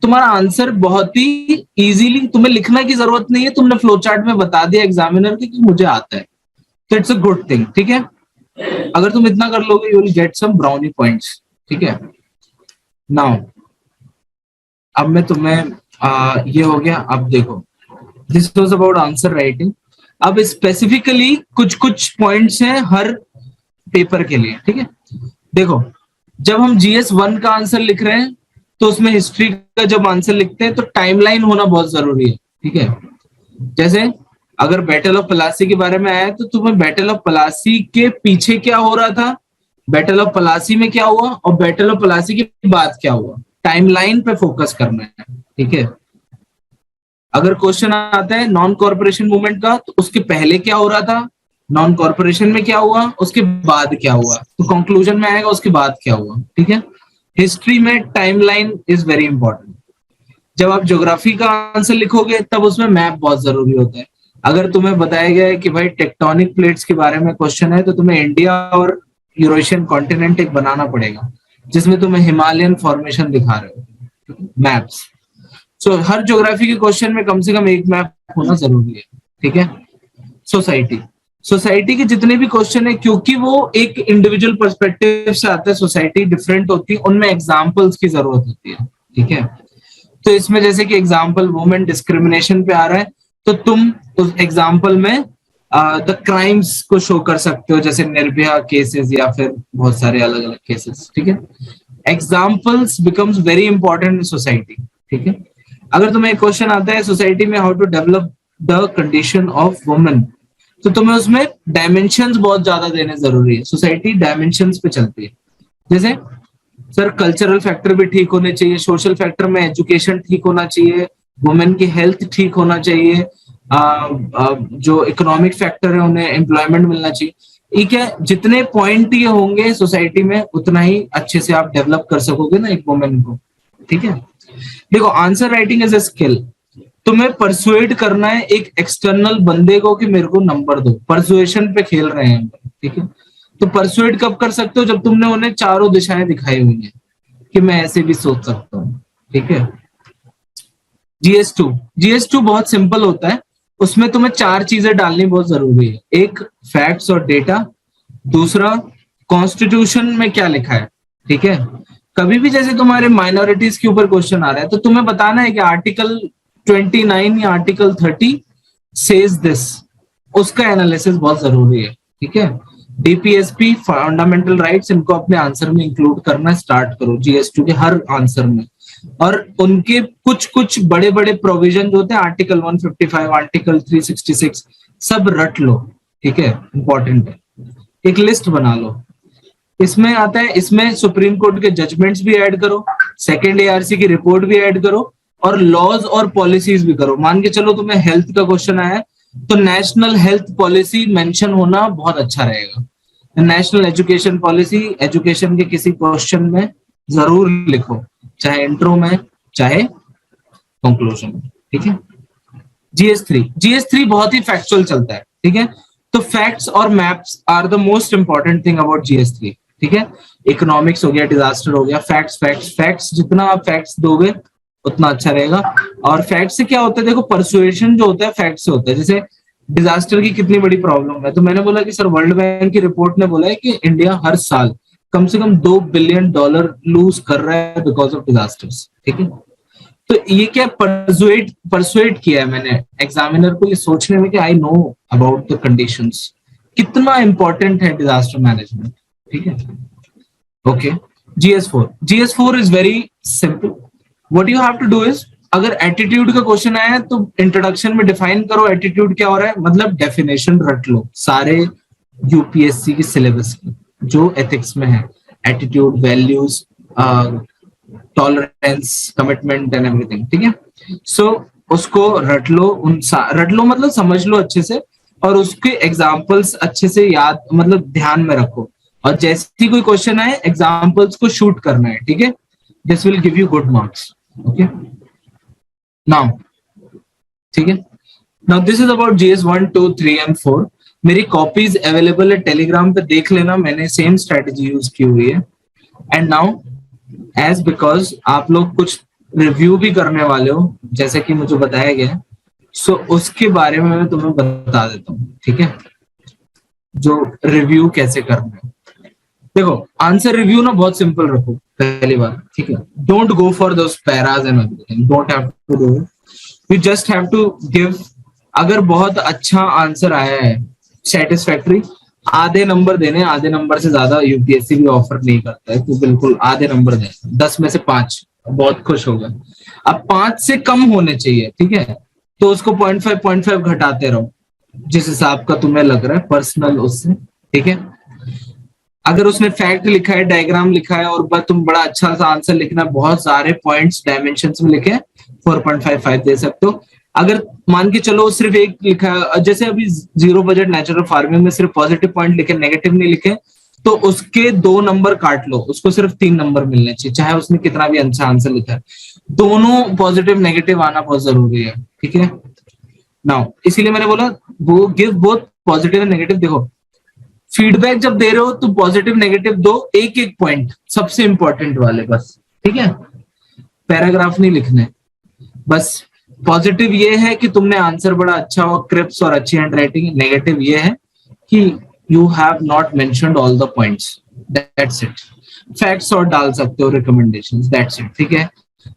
तुम्हारा आंसर बहुत ही इजीली, तुम्हें लिखने की जरूरत नहीं है, तुमने फ्लो चार्ट में बता दिया एग्जामिनर के कि मुझे आता है, तो इट्स अ गुड थिंग, ठीक है। अगर तुम इतना कर लोगे, you will get some brownie points, ठीक है। नाउ अब मैं तुम्हें ये हो गया। अब देखो, this was about answer writing. अब स्पेसिफिकली कुछ कुछ पॉइंट्स हैं हर पेपर के लिए, ठीक है। देखो, जब हम GS1 का आंसर लिख रहे हैं तो उसमें हिस्ट्री का जब आंसर लिखते हैं तो टाइमलाइन होना बहुत जरूरी है, ठीक है। जैसे अगर बैटल ऑफ पलासी के बारे में आया तो तुम्हें बैटल ऑफ पलासी के पीछे क्या हो रहा था, बैटल ऑफ पलासी में क्या हुआ और बैटल ऑफ पलासी के बाद क्या हुआ, टाइमलाइन पे फोकस करना है, ठीक है। अगर क्वेश्चन आता है नॉन कॉर्पोरेशन मूवमेंट का, तो उसके पहले क्या हो रहा था, नॉन कॉर्पोरेशन में क्या हुआ, उसके बाद क्या हुआ, तो कंक्लूजन में आएगा उसके बाद क्या हुआ, ठीक है। हिस्ट्री में टाइमलाइन इज वेरी इंपॉर्टेंट। जब आप ज्योग्राफी का आंसर लिखोगे तब उसमें मैप बहुत जरूरी होता है। अगर तुम्हें बताया गया है कि भाई टेक्टोनिक प्लेट्स के बारे में क्वेश्चन है, तो तुम्हें इंडिया और यूरेशियन कॉन्टिनेंट एक बनाना पड़ेगा जिसमें तुम्हें हिमालयन फॉर्मेशन दिखा रहे हो, मैप्स। सो हर ज्योग्राफी के क्वेश्चन में कम से कम एक मैप होना जरूरी है, ठीक है। सोसाइटी के जितने भी क्वेश्चन है, क्योंकि वो एक इंडिविजुअल पर्सपेक्टिव से आता है, सोसाइटी डिफरेंट होती है, उनमें एग्जाम्पल्स की जरूरत होती है, ठीक है। तो इसमें जैसे कि एग्जाम्पल वुमेन डिस्क्रिमिनेशन पे आ रहा है, तो तुम उस एग्जाम्पल में द क्राइम्स को शो कर सकते हो, जैसे निर्भया केसेस या फिर बहुत सारे अलग अलग केसेस, ठीक है। Examples becomes very important in society, ठीक है। अगर तुम्हें एक क्वेश्चन आता है सोसाइटी में how to develop the condition of women, तो तुम्हें उसमें डायमेंशंस बहुत ज्यादा देने जरूरी है। सोसाइटी डायमेंशंस पे चलती है, जैसे सर कल्चरल फैक्टर भी ठीक होने चाहिए, सोशल फैक्टर में एजुकेशन ठीक होना चाहिए, वुमेन की हेल्थ ठीक होना चाहिए, जो इकोनॉमिक फैक्टर है उन्हें एम्प्लॉयमेंट मिलना चाहिए, ठीक है। जितने पॉइंट ये होंगे सोसाइटी में, उतना ही अच्छे से आप डेवलप कर सकोगे ना एक वुमेन को, ठीक है। देखो, answer writing is a skill. तुम्हें परसुएड करना है एक एक्सटर्नल बंदे को कि मेरे को नंबर दो, परसुएशन पे खेल रहे हैं, ठीक है। तो परसुएड कब कर सकते हो, जब तुमने उन्हें चारों दिशाएं दिखाई हुई हैं कि मैं ऐसे भी सोच सकता हूँ, ठीक है। GS2 बहुत सिंपल होता है, उसमें तुम्हें चार चीजें डालनी बहुत जरूरी है। एक, फैक्ट्स और डेटा, दूसरा कॉन्स्टिट्यूशन में क्या लिखा है, ठीक है। कभी भी जैसे तुम्हारे माइनॉरिटीज के ऊपर क्वेश्चन आ रहा है तो तुम्हें बताना है कि आर्टिकल 29 या आर्टिकल 30 सेज दिस, उसका एनालिसिस बहुत जरूरी है, ठीक है। DPSP, फंडामेंटल राइट्स, इनको अपने आंसर में इंक्लूड करना स्टार्ट करो GS2 के हर आंसर में। और उनके कुछ कुछ बड़े बड़े प्रोविजन होते हैं, आर्टिकल 155, आर्टिकल 366, सब रट लो, ठीक है, इंपॉर्टेंट है। एक लिस्ट बना लो, इसमें आता है, इसमें सुप्रीम कोर्ट के जजमेंट्स भी ऐड करो, सेकेंड ARC की रिपोर्ट भी ऐड करो, और लॉज और पॉलिसीज भी करो। मान के चलो तुम्हें हेल्थ का क्वेश्चन आया तो नेशनल हेल्थ पॉलिसी मेंशन होना बहुत अच्छा रहेगा। नेशनल एजुकेशन पॉलिसी, एजुकेशन के किसी क्वेश्चन में जरूर लिखो, चाहे इंट्रो में चाहे कंक्लूजन में, ठीक है। GS3 बहुत ही फैक्चुअल चलता है, ठीक है। तो फैक्ट्स और maps are the most important thing about GS3, ठीक है। इकोनॉमिक्स हो गया, डिजास्टर हो गया, फैक्ट्स जितना आप फैक्ट्स दोगे उतना अच्छा रहेगा। और फैक्ट से क्या होता है, देखो परसुएशन जो होता है फैक्ट से होता है। जैसे डिजास्टर की कितनी बड़ी प्रॉब्लम है। तो मैंने बोला कि सर वर्ल्ड बैंक की रिपोर्ट ने बोला है कि इंडिया हर साल कम से कम $2 बिलियन लूज कर रहा है बिकॉज ऑफ डिजास्टर्स। ठीक है, तो ये क्या परसुएट किया है मैंने एग्जामिनर को ये सोचने में कि I know about the conditions, कितना इंपॉर्टेंट है डिजास्टर मैनेजमेंट। ठीक है, okay. GS4 is very simple. What you have to do is, अगर एटीट्यूड का क्वेश्चन आया तो इंट्रोडक्शन में डिफाइन करो एटीट्यूड क्या हो रहा है, मतलब डेफिनेशन रट लो सारे यूपीएससी के सिलेबस की जो एथिक्स में है, attitude, values, tolerance, commitment and everything. ठीक है, सो उसको रट लो, रट लो मतलब समझ लो अच्छे से, और उसके एग्जाम्पल्स अच्छे से याद मतलब ध्यान में रखो, और जैसे ही कोई क्वेश्चन आए एग्जाम्पल्स को शूट करना है। ठीक है, this will give you good marks. Okay, now ठीक है, now this is about GS 1, 2, 3 and 4। मेरी कॉपीज अवेलेबल है टेलीग्राम पे, देख लेना, मैंने सेम स्ट्रेटेजी यूज की हुई है। एंड नाउ एज बिकॉज आप लोग कुछ रिव्यू भी करने वाले हो जैसे कि मुझे बताया गया, सो उसके बारे में मैं तुम्हें बता देता हूँ। ठीक है, जो रिव्यू कैसे करना है। देखो आंसर रिव्यू ना बहुत सिंपल रखो पहली बार। ठीक है, don't go for those paras and everything, don't have to do it, you just have to give. अगर बहुत अच्छा आंसर आया है सेटिस्फैक्टरी, आधे नंबर देने, आधे नंबर से ज्यादा यूपीएससी भी ऑफर नहीं करता है, तो बिल्कुल आधे नंबर दें, 10 में से 5, बहुत खुश होगा। अब 5 से कम होने चाहिए। ठीक है, तो उसको 0.5 घटाते रहो जिस हिसाब का तुम्हें लग रहा है पर्सनल उससे। ठीक है, अगर उसने फैक्ट लिखा है, डायग्राम लिखा है, और तुम बड़ा अच्छा सा आंसर लिखना, बहुत सारे पॉइंट्स डायमेंशंस में लिखे, 4.55 दे सकते हो। अगर मान के चलो सिर्फ एक लिखा है, जैसे अभी जीरो बजट नेचुरल फार्मिंग में सिर्फ पॉजिटिव पॉइंट लिखे, नेगेटिव नहीं लिखे, तो उसके 2 नंबर काट लो, उसको सिर्फ 3 नंबर मिलने चाहिए, चाहे उसने कितना भी अच्छा आंसर लिखा है। दोनों पॉजिटिव नेगेटिव आना बहुत जरूरी है। ठीक है, नाउ इसीलिए मैंने बोला वो give both positive and negative. देखो फीडबैक जब दे रहे हो तो पॉजिटिव नेगेटिव दो, एक एक पॉइंट सबसे इंपॉर्टेंट वाले बस। ठीक है, पैराग्राफ नहीं लिखने, बस पॉजिटिव ये है कि तुमने आंसर बड़ा अच्छा हो, क्रिप्स और अच्छी हैंडराइटिंग। नेगेटिव ये है कि you have not mentioned all the points, that's it. Facts और डाल सकते हो, रिकमेंडेशंस, दैट्स इट। ठीक है,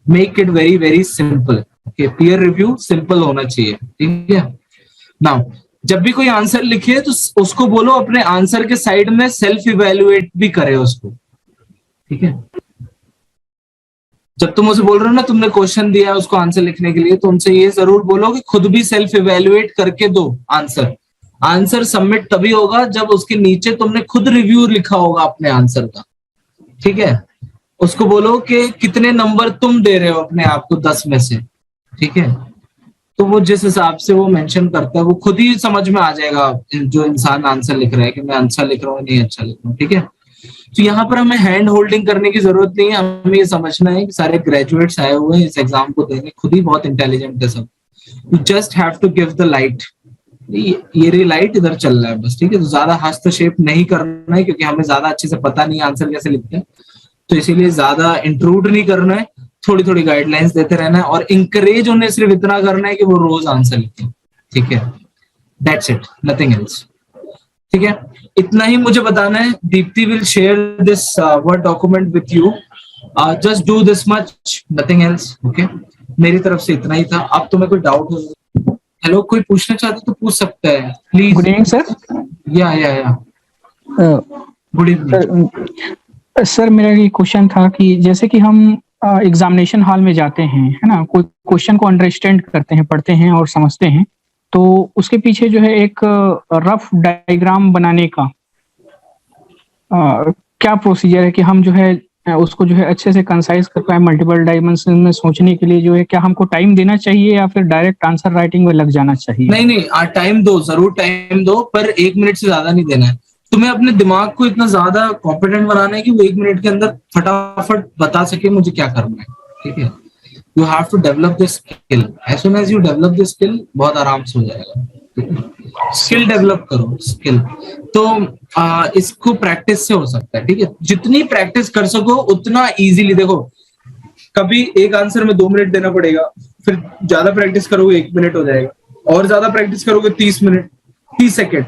make it very very simple. Okay, peer review simple होना चाहिए। ठीक है, नाउ जब भी कोई आंसर लिखे तो उसको बोलो अपने आंसर के साइड में सेल्फ इवेल्युएट भी करे उसको। ठीक है, जब तुम उसे बोल रहे हो ना, तुमने क्वेश्चन दिया है उसको आंसर लिखने के लिए, तो उनसे ये जरूर बोलो कि खुद भी सेल्फ इवेल्युएट करके दो आंसर। आंसर सबमिट तभी होगा जब उसके नीचे तुमने खुद रिव्यू लिखा होगा अपने आंसर का। ठीक है, उसको बोलो कि कितने नंबर तुम दे रहे हो अपने आप को 10 में से। ठीक है, तो वो जिस हिसाब से वो मेंशन करता है वो खुद ही समझ में आ जाएगा जो इंसान आंसर लिख रहा है कि मैं अच्छा लिख रहा हूँ नहीं अच्छा लिख रहा हूँ। ठीक है, तो यहाँ पर हमें हैंड होल्डिंग करने की जरूरत नहीं है, हमें ये समझना है कि सारे ग्रेजुएट्स आए हुए हैं इस एग्जाम को देने, खुद ही बहुत इंटेलिजेंट है सब। You just have to give the light, ये लाइट इधर चल रहा है बस। ठीक है, तो ज्यादा हस्तक्षेप नहीं करना है क्योंकि हमें ज्यादा अच्छे से पता नहीं आंसर कैसे लिखते हैं, तो इसीलिए ज्यादा इंट्रूड नहीं करना है, थोड़ी थोड़ी गाइडलाइंस देते रहना है, और इंकरेज उन्हें सिर्फ इतना करना है कि वो रोज आंसर लिखें। ठीक है, दैट्स इट, नथिंग एल्स। ठीक है, इतना ही मुझे बताना है। Deepti will share this word document with you, just do this much, nothing else. Okay, मेरी तरफ से इतना ही था। अब तुम्हें कोई डाउट हो, हेलो, कोई पूछना चाहते तो पूछ सकता है प्लीज।
Good evening sir.
या गुड इवनिंग
सर। मेरा ये क्वेश्चन था कि जैसे कि हम एग्जामिनेशन हॉल में जाते हैं, है ना, कोई क्वेश्चन को अंडरस्टैंड करते हैं, पढ़ते हैं और समझते हैं, तो उसके पीछे जो है एक रफ डायग्राम बनाने का क्या प्रोसीजर है कि हम जो है उसको जो है अच्छे से कंसाइज कर पाए, मल्टीपल डायमेंशन में सोचने के लिए जो है क्या हमको टाइम देना चाहिए या फिर डायरेक्ट आंसर राइटिंग में लग जाना चाहिए?
नहीं, टाइम दो, जरूर टाइम दो, पर 1 मिनट से ज्यादा नहीं देना है। तुम्हें अपने दिमाग को इतना ज्यादा कॉम्पिटेंट बनाना है कि वो 1 मिनट के अंदर फटाफट बता सके मुझे क्या करना है। ठीक है, you have to develop this skill. As soon as you develop this skill बहुत आराम से हो जाएगा। स्किल डेवलप करो, स्किल तो इसको प्रैक्टिस से हो सकता है। ठीक है, जितनी प्रैक्टिस कर सको उतना इजीली। देखो कभी एक आंसर में 2 मिनट देना पड़ेगा, फिर ज्यादा प्रैक्टिस करोगे 1 मिनट हो जाएगा, और ज्यादा प्रैक्टिस करोगे 30 मिनट 30 सेकेंड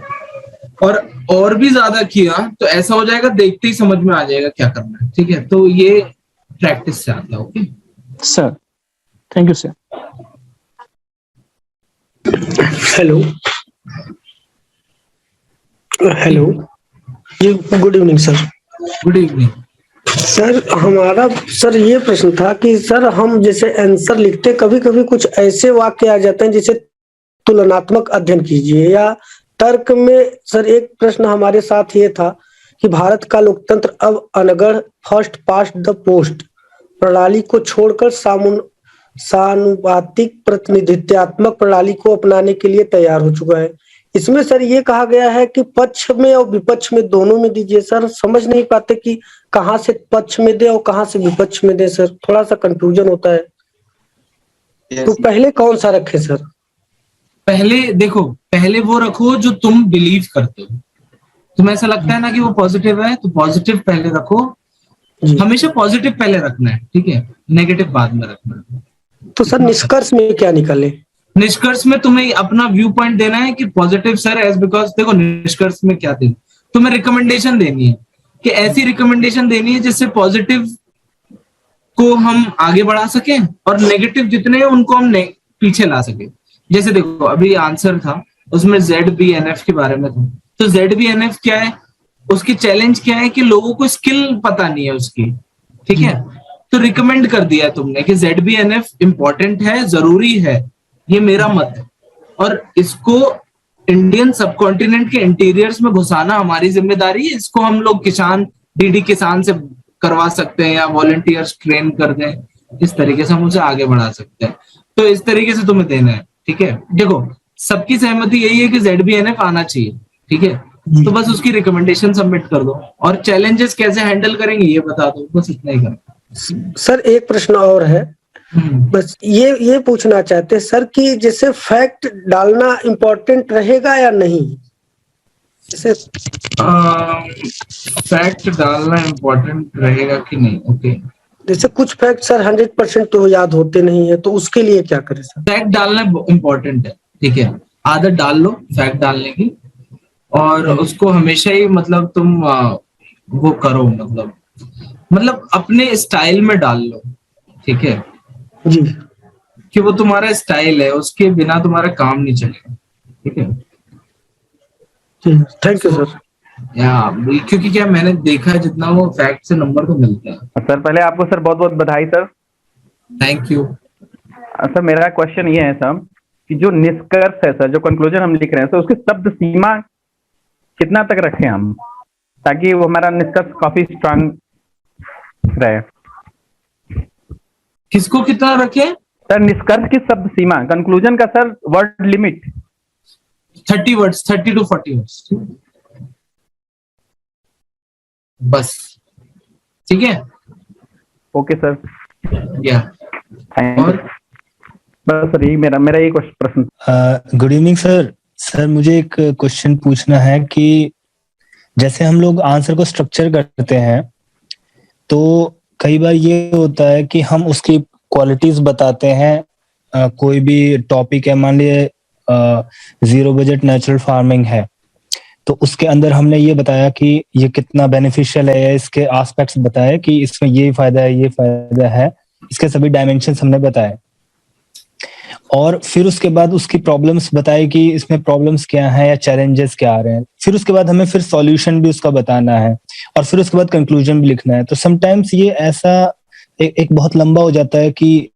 और भी ज्यादा किया तो ऐसा हो जाएगा, देखते ही समझ में आ जाएगा क्या करना है। ठीक है, तो ये प्रैक्टिस से आता है। Okay
sir, thank you sir.
Hello hello जी, good evening sir.
Good evening
sir, हमारा सर ये प्रश्न था कि सर हम जैसे आंसर लिखते कभी कभी कुछ ऐसे वाक्य आ जाते हैं जैसे तुलनात्मक अध्ययन कीजिए या तर्क में। सर एक प्रश्न हमारे साथ ये था कि भारत का लोकतंत्र अब अनगढ़ फर्स्ट पास्ट द पोस्ट प्रणाली को छोड़कर सानुपातिक प्रतिनिधित्वात्मक प्रणाली को अपनाने के लिए तैयार हो चुका है। इसमें सर ये कहा गया है कि पक्ष में और विपक्ष में दोनों में दीजिए। सर समझ नहीं पाते कि कहाँ से पक्ष में दे और कहाँ से विपक्ष में दे। सर थोड़ा सा कंफ्यूजन होता है। तो पहले कौन सा रखे सर?
पहले देखो, पहले वो रखो जो तुम बिलीव करते हो। तुम्हें ऐसा लगता है ना कि वो पॉजिटिव है, तो पॉजिटिव पहले रखो। हमेशा पॉजिटिव पहले रखना है, ठीक है, नेगेटिव बाद में रखना है।
तो सर निष्कर्ष में क्या निकाले?
निष्कर्ष में तुम्हें अपना व्यू पॉइंट देना है कि पॉजिटिव सर एज बिकॉज। देखो निष्कर्ष में क्या देना, तुम्हें रिकमेंडेशन देनी है कि ऐसी रिकमेंडेशन देनी है जिससे पॉजिटिव को हम आगे बढ़ा सकें और नेगेटिव जितने हैं उनको हम पीछे ला सके। जैसे देखो अभी आंसर था उसमें ZBNF के बारे में था, तो ZBNF क्या है, उसकी चैलेंज क्या है कि लोगों को स्किल पता नहीं है उसकी। ठीक है, तो रिकमेंड कर दिया तुमने कि ZBNF इंपॉर्टेंट है, जरूरी है, ये मेरा मत है, और इसको इंडियन सबकॉन्टिनेंट के इंटीरियर्स में घुसाना हमारी जिम्मेदारी है। इसको हम लोग किसान DD किसान से करवा सकते हैं या वॉलंटियर्स ट्रेन कर दें, इस तरीके से हम उसे आगे बढ़ा सकते हैं। तो इस तरीके से तुम्हें देना है। ठीक है, देखो सबकी सहमति यही है कि ZBNF आना चाहिए। ठीक है, तो बस उसकी रिकमेंडेशन सबमिट कर दो और चैलेंजेस कैसे हैंडल करेंगे ये बता दो, बस इतना ही करना।
सर एक प्रश्न और है, बस ये पूछना चाहते हैं सर कि जैसे फैक्ट डालना इम्पोर्टेंट रहेगा या नहीं? जैसे
फैक्ट डालना इम्पोर्टेंट रहेगा कि नहीं? ओके,
जैसे कुछ फैक्ट सर 100% तो याद होते नहीं है, तो उसके लिए क्या करें सर?
फैक्ट डालना इम्पोर्टेंट है। ठीक है, आदत डाल लो फैक्ट डालने की, और उसको हमेशा ही मतलब तुम वो करो, मतलब अपने स्टाइल में डाल लो। ठीक है
जी,
कि वो तुम्हारा स्टाइल है, उसके बिना तुम्हारा काम नहीं चलेगा। ठीक है,
थैंक यू सर।
क्योंकि क्या मैंने देखा है जितना वो फैक्ट से नंबर तो मिलता है।
सर पहले आपको सर बहुत बहुत बधाई सर।
Thank you
sir. मेरा क्वेश्चन ये है सर कि जो निष्कर्ष है सर, जो कंक्लूजन हम लिख रहे हैं सर, उसकी शब्द सीमा कितना तक रखें हम, ताकि वो हमारा निष्कर्ष काफी स्ट्रांग रहे?
किसको कितना रखे
सर? निष्कर्ष की शब्द सीमा, कंक्लूजन का sir word limit
30 words, 30 to 40 words बस। ठीक है,
ओके सर,
या
थैंक यू। बस सर यही मेरा एक प्रश्न।
Good evening sir. सर मुझे एक क्वेश्चन पूछना है कि जैसे हम लोग आंसर को स्ट्रक्चर करते हैं तो कई बार ये होता है कि हम उसकी क्वालिटीज बताते हैं। कोई भी टॉपिक है, मान लिए जीरो बजट नेचुरल फार्मिंग है, तो उसके अंदर हमने ये बताया कि ये कितना बेनिफिशियल है, या इसके एस्पेक्ट्स बताए कि इसमें ये फायदा है, ये फायदा है, इसके सभी डायमेंशंस हमने बताए, और फिर उसके बाद उसकी प्रॉब्लम्स बताए कि इसमें प्रॉब्लम्स क्या हैं या चैलेंजेस क्या आ रहे हैं। फिर उसके बाद हमें फिर सॉल्यूशन भी उसका बताना है, और फिर उसके बाद कंक्लूजन भी लिखना है। तो समटाइम्स ये ऐसा एक बहुत लंबा हो जाता है कि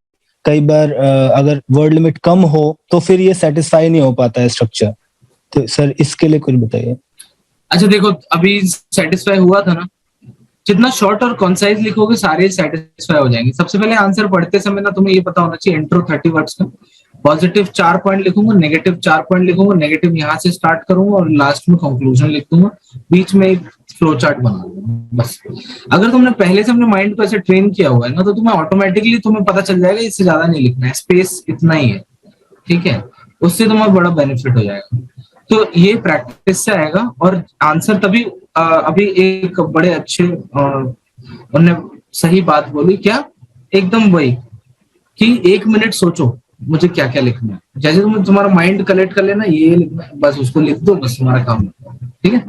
कई बार अगर वर्ड लिमिट कम हो तो फिर ये सेटिस्फाई नहीं हो पाता है स्ट्रक्चर। तो सर इसके लिए कुछ बताइए।
अच्छा देखो, अभी सेटिस्फाई हुआ था ना, जितना शॉर्ट और कॉन्साइज लिखोगे सारे सेटिस्फाई हो जाएंगे। सबसे पहले आंसर पढ़ते समय ना तुम्हें ये पता होना चाहिए, इंट्रो 30 वर्ड्स का, पॉजिटिव 4 पॉइंट लिखूंगा, नेगेटिव 4 पॉइंट लिखूंगा, नेगेटिव यहाँ से स्टार्ट करूंगा और लास्ट में कंक्लूजन लिख दूंगा, बीच में एक फ्लो चार्ट बना दूंगा बस। अगर तुमने पहले से अपने माइंड को ऐसे ट्रेन किया हुआ है ना, तो तुम्हें ऑटोमेटिकली तुम्हें पता चल जाएगा इससे ज्यादा नहीं लिखना है, स्पेस इतना ही है। ठीक है, उससे तुम्हें बड़ा बेनिफिट हो जाएगा। तो ये प्रैक्टिस से आएगा, और आंसर तभी अभी एक बड़े अच्छे उन्होंने सही बात बोली, क्या एकदम वही कि 1 मिनट सोचो मुझे क्या क्या लिखना है, जैसे तुम्हारा माइंड कलेक्ट कर लेना ये लिखना है, बस उसको लिख दो, बस तुम्हारा काम है, ठीक है।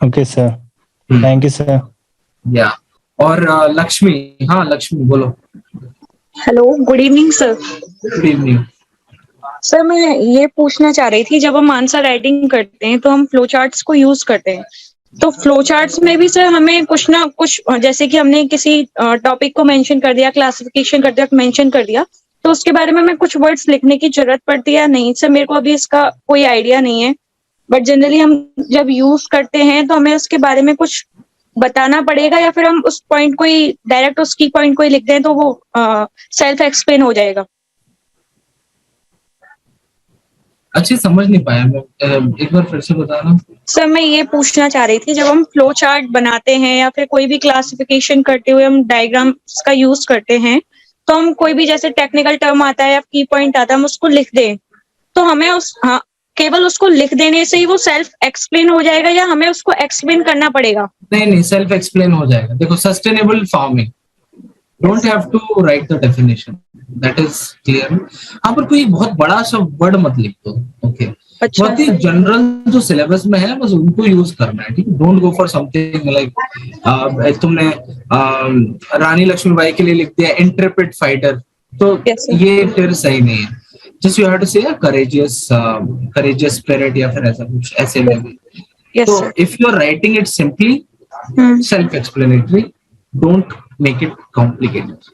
Okay sir, thank you sir.
या और लक्ष्मी, हाँ लक्ष्मी बोलो।
Hello, good evening sir.
Good evening
sir, मैं ये पूछना चाह रही थी, जब हम आंसर राइटिंग करते हैं तो हम फ्लो चार्ट्स को यूज करते हैं, तो फ्लो चार्ट्स में भी सर हमें कुछ ना कुछ, जैसे कि हमने किसी टॉपिक को मेंशन कर दिया, क्लासिफिकेशन कर दिया, मेंशन कर दिया, तो उसके बारे में हमें कुछ वर्ड्स लिखने की जरूरत पड़ती है या नहीं? सर मेरे को अभी इसका कोई आइडिया नहीं है, बट जनरली हम जब यूज करते हैं तो हमें उसके बारे में कुछ बताना पड़ेगा, या फिर हम उस पॉइंट को ही डायरेक्ट उस की पॉइंट को ही लिख दें तो वो सेल्फ एक्सप्लेन हो जाएगा?
अच्छी समझ नहीं पाया मैं, एक बार फिर से बताना।
सर मैं ये पूछना चाह रही थी, जब हम फ्लो चार्ट बनाते हैं या फिर कोई भी क्लासिफिकेशन करते हुए हम डायग्राम्स का यूज करते हैं, तो हम कोई भी जैसे टेक्निकल टर्म आता है या की पॉइंट आता है हम उसको लिख दें, तो हमें केवल उसको लिख देने से ही वो सेल्फ एक्सप्लेन हो जाएगा या हमें उसको एक्सप्लेन करना पड़ेगा?
नहीं, सेल्फ एक्सप्लेन हो जाएगा। देखो, sustainable farming, don't have to write the definition, that is clear. हाँ, पर कोई बहुत बड़ा सा वर्ड मत लिख दो, ओके।
अच्छा,
बहुत ही जनरल जो सिलेबस में है बस उनको यूज करना है, ठीक है। Don't go for something like तुमने रानी लक्ष्मीबाई के लिए लिख दिया इंट्रेपिड फाइटर, तो ये फिर सही नहीं है। Just you have to say courageous spirit या फिर ऐसा कुछ, ऐसे में भी। तो if you are writing it simply self explanatory, don't make it complicated.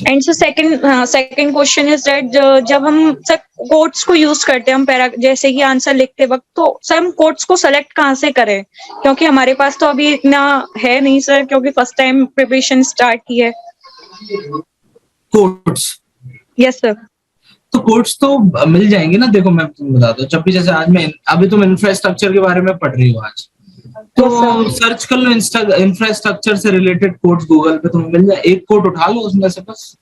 And so second question is that जब हम सर कोट्स को यूज करते हैं, हम जैसे कि आंसर लिखते वक्त, तो सर हम कोट्स को सेलेक्ट कहाँ से करें? क्योंकि हमारे पास तो अभी इतना है नहीं सर, क्योंकि फर्स्ट टाइम प्रिपरेशन स्टार्ट की है।
कोट्स?
Yes sir.
तो कोट्स तो मिल जाएंगे ना। देखो मैं तुम्हें बताता हूँ, जब भी जैसे आज मैं अभी तुम इंफ्रास्ट्रक्चर के बारे में पढ़ रही हो आज, तो सर्च कर लो इंफ्रास्ट्रक्चर से रिलेटेड कोड्स गूगल पे, तुम्हें मिल जाए। एक कोड उठा लो उसमें से, बस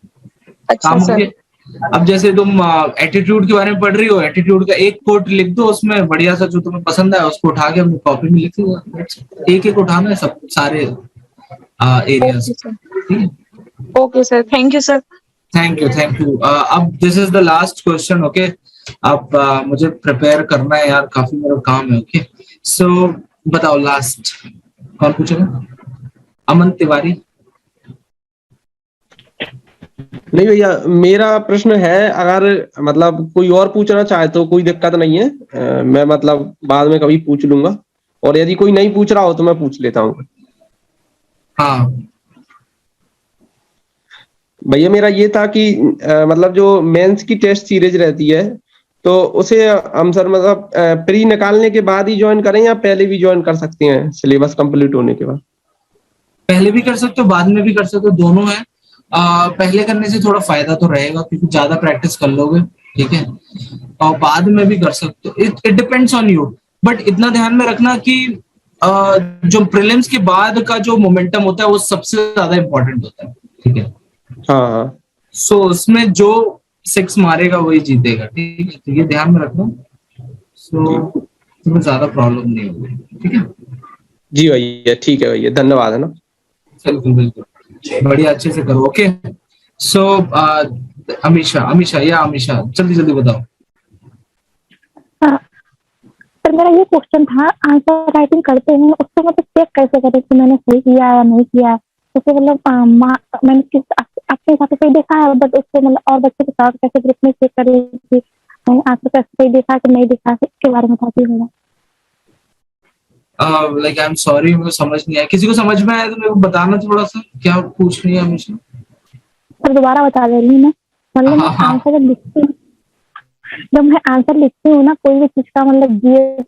काम हो गया। अब जैसे तुम एटीट्यूड के बारे में पढ़ रही हो, एटीट्यूड का एक कोड लिख दो, उसमें बढ़िया सा जो तुम्हें पसंद है उसको उठा के अपनी कॉपी में लिख लो। एक एक उठाना है सब सारे areas.
Okay sir, thank you sir.
Thank you. अब this is the last question, okay. अब मुझे प्रिपेयर करना है यार, काफी मेरा काम है, ओके। सो बताओ, लास्ट कौन पूछेगा? अमन तिवारी।
नहीं भैया, मेरा प्रश्न है, अगर मतलब कोई और पूछना चाहे तो कोई दिक्कत नहीं है, मैं मतलब बाद में कभी पूछ लूंगा, और यदि कोई नहीं पूछ रहा हो तो मैं पूछ लेता हूँ।
हाँ
भैया, मेरा ये था कि मतलब जो मेंस की टेस्ट सीरीज रहती है, तो उसे हम सर मतलब प्री निकालने के बाद ही ज्वाइन करें या पहले भी ज्वाइन कर सकते हैं सिलेबस कंप्लीट होने के बाद?
पहले भी कर सकते हो, बाद में भी कर सकते हो, दोनों है। पहले करने से थोड़ा फायदा तो रहेगा क्योंकि ज्यादा प्रैक्टिस कर लोगे, ठीक है। और बाद में भी कर सकते हो, it depends on you. But इतना ध्यान में रखना कि जो प्रीलिम्स के बाद का जो मोमेंटम होता है वो सबसे ज्यादा इंपॉर्टेंट होता है, ठीक है।
हाँ।
सो उसमें जो 6 मारेगा वही जीतेगा, ठीक है। तो ये ध्यान में रखना, सो तुम्हें ज्यादा प्रॉब्लम नहीं होगी, ठीक है।
जी भैया, ठीक है भैया, धन्यवाद, है ना।
बिल्कुल बढ़िया, अच्छे से करो, ओके। सो अमीशा जल्दी बताओ।
सर मेरा ये क्वेश्चन था, आंसर राइटिंग करते हैं उसको मतलब चेक कैसे करें कि मैंने सही किया या नहीं किया? जैसे मतलब मैंने अपने हिसाब से सही देखा है, बट उसको मतलब और बच्चे के साथ कैसे ग्रुप में चेक करें कि आंसर कैसे सही देखा कि नहीं देखा, इसके बारे में था होगा।
लाइक आई एम सॉरी, मुझे समझ नहीं आया। किसी को समझ में आया तो मेरे को बताना थोड़ा सा, क्या पूछ रही है हमेशा?
सर दोबारा बता दे रही हूँ मैं, मतलब आंसर जब मैं आंसर लिखती हूँ ना कोई भी चीज का, मतलब जीएस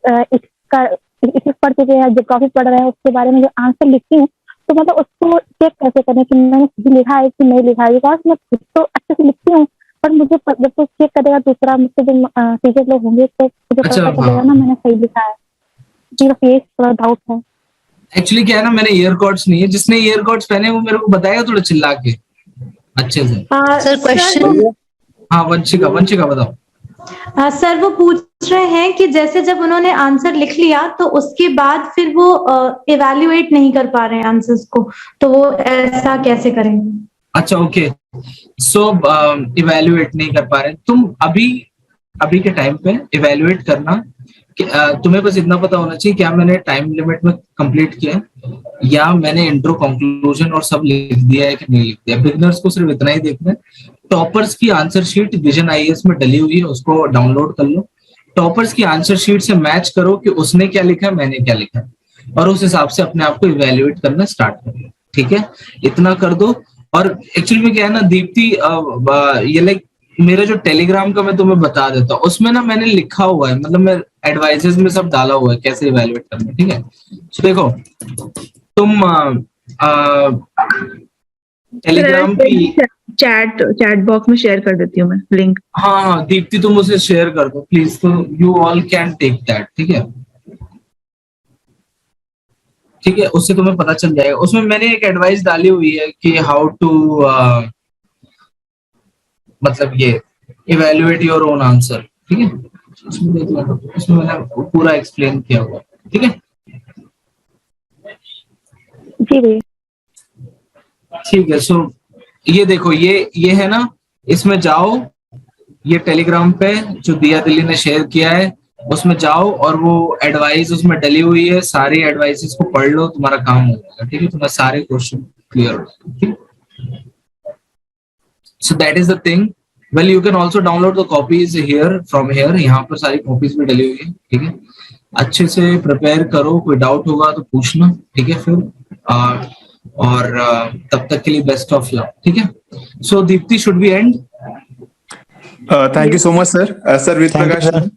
पढ़ चुके हैं, ज्योग्राफी पढ़ रहे हैं, उसके बारे में जो आंसर लिखती हूँ, तो मतलब उसको चेक कैसे करें कि मैंने सही लिखा है कि नहीं लिखा है? बिकॉज मैं खुद तो अच्छे से लिखती हूँ, पर मुझे जब तो चेक करेगा दूसरा मुझसे जो टीचर लोग होंगे तो मुझे पता चलेगा ना मैंने सही लिखा है। ये थोड़ा डाउट है।
एक्चुअली क्या है ना, मैंने ईयरकॉर्ड्स नहीं है, जिसने ईयरकॉर्ड्स पहने वो मेरे को बताएगा थोड़ा चिल्ला के अच्छे से।
सर क्वेश्चन,
हाँ वंशिका बताओ।
सर वो पूछ रहे हैं कि जैसे जब उन्होंने आंसर लिख लिया तो उसके बाद फिर वो इवैल्यूएट नहीं कर पा रहे हैं आंसर्स को, तो वो ऐसा कैसे करेंगे?
अच्छा ओके, सो इवेल्युएट नहीं कर पा रहे तुम अभी के टाइम पे इवेल्युएट करना कि तुम्हें बस इतना पता होना चाहिए क्या मैंने टाइम लिमिट में कंप्लीट किया या मैंने इंट्रो कंक्लूजन और सब लिख दिया है कि नहीं लिख दिया। बिगिनर्स को सिर्फ इतना ही देखना है। टॉपर्स की आंसर शीट विजन आईएएस में डली हुई है, उसको डाउनलोड कर लो। टॉपर्स की आंसर शीट से मैच करो कि उसने क्या लिखा है, मैंने क्या लिखा है, और उस हिसाब से अपने आप को इवेल्युएट करना स्टार्ट करो। ठीक है, इतना कर दो। और एक्चुअली में क्या है ना दीप्ति, ये लाइक मेरा जो टेलीग्राम का मैं तुम्हें बता देता हूँ, उसमें ना मैंने लिखा हुआ है, मतलब मैं एडवाइजेस में सब डाला हुआ है कैसे इवेल्युएट करना है। ठीक है, तो देखो तुम टेलीग्राम की
चैट बॉक्स में शेयर कर देती हूँ मैं लिंक।
हाँ दीप्ति तुम उसे शेयर कर दो प्लीज, तो you all can take that. ठीक है, ठीक है, उससे तुम्हें पता चल जाएगा। उसमें मैंने एक एडवाइस डाली हुई है कि हाउ टू मतलब ये इवेल्युएट योर ओन आंसर। ठीक है, उसमें मैंने पूरा एक्सप्लेन किया हुआ। ठीक है
जी
ठीक है। सो ये देखो ये है ना, इसमें जाओ, ये टेलीग्राम पे जो दिया दिल्ली ने शेयर किया है उसमें जाओ और वो एडवाइस उसमें डली हुई है, सारी एडवाइसेस को पढ़ लो, तुम्हारा काम हो जाएगा। ठीक है, तुम्हारे सारे क्वेश्चन क्लियर हो जाएंगे। So that is the thing. Well you can also download the copies here from here, यहाँ पर सारी कॉपीज भी डली हुई है। ठीक है, अच्छे से प्रिपेयर करो, कोई डाउट होगा तो पूछना। ठीक है, फिर और तब तक के लिए बेस्ट ऑफ लक। ठीक है, so Deepti should be end?
Thank you so much sir. Sir with Prakash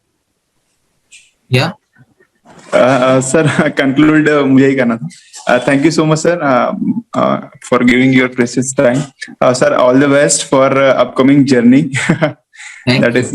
या
सर कंक्लूड मुझे ही करना था। Thank you so much sir for giving your precious time. Sir all the best for upcoming journey that is